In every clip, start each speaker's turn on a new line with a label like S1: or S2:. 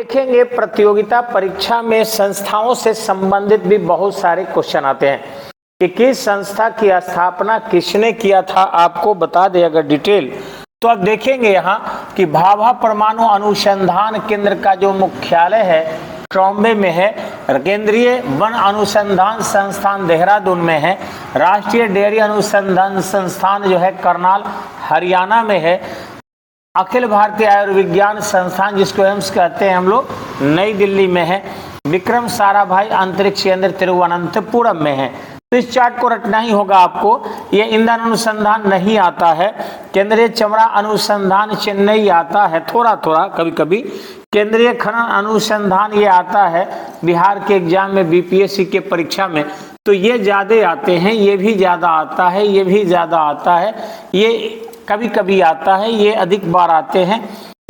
S1: देखेंगे प्रतियोगिता परीक्षा में संस्थाओं से संबंधित भी बहुत सारे क्वेश्चन आते हैं कि किस संस्था की स्थापना किसने किया था, आपको बता दे अगर डिटेल। तो अब देखेंगे यहाँ कि भाभा परमाणु अनुसंधान केंद्र का जो मुख्यालय है ट्रॉम्बे में है, केंद्रीय वन अनुसंधान संस्थान देहरादून में है, राष्ट्रीय डेयरी अनुसंधान संस्थान जो है करनाल हरियाणा में है, अखिल भारतीय आयुर्विज्ञान संस्थान जिसको एम्स कहते हैं हम लोग नई दिल्ली में है, विक्रम साराभाई अंतरिक्ष केंद्र तिरुवनंतपुरम में है। तो इस चार्ट को रटना ही होगा आपको। ये ईंधन अनुसंधान नहीं आता है, केंद्रीय चमड़ा अनुसंधान चेन्नई आता है थोड़ा थोड़ा कभी कभी, केंद्रीय खनन अनुसंधान ये आता है बिहार के एग्जाम में बीपीएससी के परीक्षा में, तो ये ज्यादा आते हैं, ये भी ज्यादा आता है, ये भी ज्यादा आता है, ये कभी कभी आता है, ये अधिक बार आते हैं,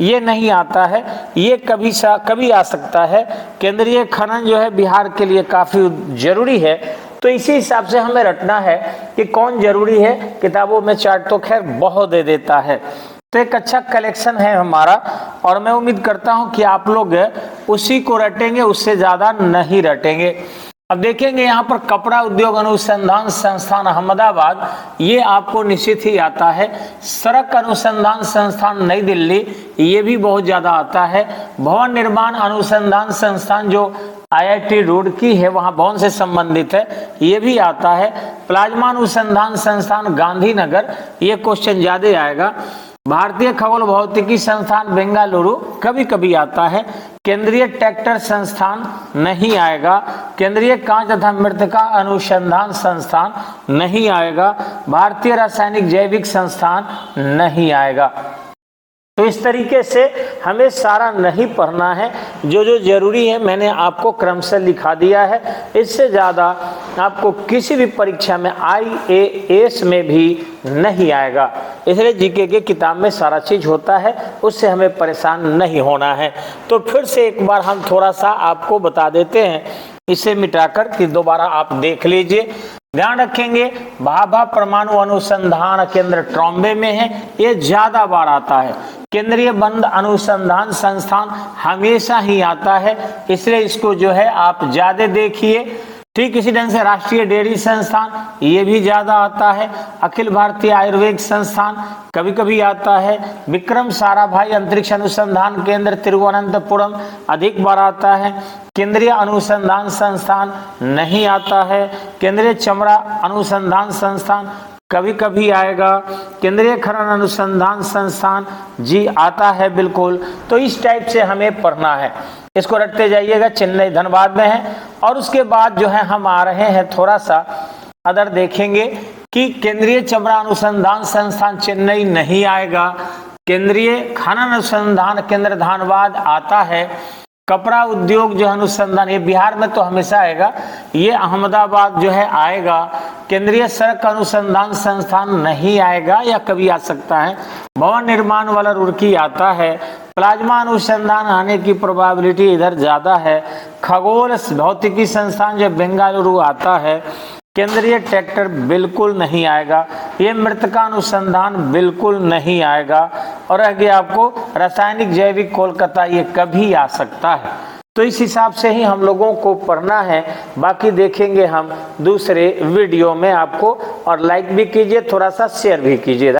S1: ये नहीं आता है, ये कभी आ सकता है। केंद्रीय खनन जो है बिहार के लिए काफी जरूरी है, तो इसी हिसाब से हमें रटना है कि कौन जरूरी है। किताबों में चार्ट तो खैर बहुत दे देता है, तो एक अच्छा कलेक्शन है हमारा और मैं उम्मीद करता हूं कि आप लोग उसी को रटेंगे, उससे ज्यादा नहीं रटेंगे। अब देखेंगे यहाँ पर कपड़ा उद्योग अनुसंधान संस्थान अहमदाबाद, ये आपको निश्चित ही आता है। सड़क अनुसंधान संस्थान नई दिल्ली, ये भी बहुत ज्यादा आता है। भवन निर्माण अनुसंधान संस्थान जो आईआईटी रुड़की है वहां भवन से संबंधित है, ये भी आता है। प्लाज्मा अनुसंधान संस्थान गांधीनगर, ये क्वेश्चन ज्यादा आएगा। भारतीय खगोल भौतिकी संस्थान बेंगलुरु कभी कभी आता है। केंद्रीय ट्रैक्टर संस्थान नहीं आएगा। केंद्रीय कांच तथा मृत्तिका अनुसंधान संस्थान नहीं आएगा। भारतीय रासायनिक जैविक संस्थान नहीं आएगा। तो इस तरीके से हमें सारा नहीं पढ़ना है, जो जो जरूरी है मैंने आपको क्रमशः लिखा दिया है। इससे ज़्यादा आपको किसी भी परीक्षा में IAS में भी नहीं आएगा, इसलिए जीके के किताब में सारा चीज़ होता है, उससे हमें परेशान नहीं होना है। तो फिर से एक बार हम थोड़ा सा आपको बता देते हैं, इसे मिटाकर कि दोबारा आप देख लीजिए। ध्यान रखेंगे भाभा परमाणु अनुसंधान केंद्र ट्रॉम्बे में है, ये ज्यादा बार आता है। केंद्रीय वन अनुसंधान संस्थान हमेशा ही आता है, इसलिए इसको जो है आप ज्यादा देखिए। ठीक इसी ढंग से राष्ट्रीय डेयरी संस्थान, ये भी ज्यादा आता है। अखिल भारतीय आयुर्वेद संस्थान कभी कभी आता है। विक्रम साराभाई अंतरिक्ष अनुसंधान केंद्र तिरुवनंतपुरम अधिक बार आता है। केंद्रीय अनुसंधान संस्थान नहीं आता है। केंद्रीय चमड़ा अनुसंधान संस्थान कभी कभी आएगा। केंद्रीय खनन अनुसंधान संस्थान जी आता है बिल्कुल। तो इस टाइप से हमें पढ़ना है, इसको रटते जाइएगा। चेन्नई धनबाद में है। और उसके बाद जो है हम आ रहे हैं थोड़ा सा अदर देखेंगे कि केंद्रीय चमड़ा अनुसंधान संस्थान चेन्नई नहीं आएगा। केंद्रीय खनन अनुसंधान केंद्र धनबाद आता है। कपड़ा उद्योग जो अनुसंधान ये बिहार में तो हमेशा आएगा, ये अहमदाबाद जो है आएगा। केंद्रीय सड़क अनुसंधान संस्थान नहीं आएगा या कभी आ सकता है। भवन निर्माण वाला रुड़की आता है। प्लाज्मा अनुसंधान आने की प्रोबेबिलिटी इधर ज्यादा है। खगोल भौतिकी संस्थान जो बेंगलुरु आता है। केंद्रीय ट्रैक्टर बिल्कुल नहीं आएगा। ये मृत्तिका अनुसंधान बिल्कुल नहीं आएगा। और आगे आपको रासायनिक जैविक कोलकाता ये कभी आ सकता है। तो इस हिसाब से ही हम लोगों को पढ़ना है। बाकी देखेंगे हम दूसरे वीडियो में आपको, और लाइक भी कीजिए, थोड़ा सा शेयर भी कीजिए।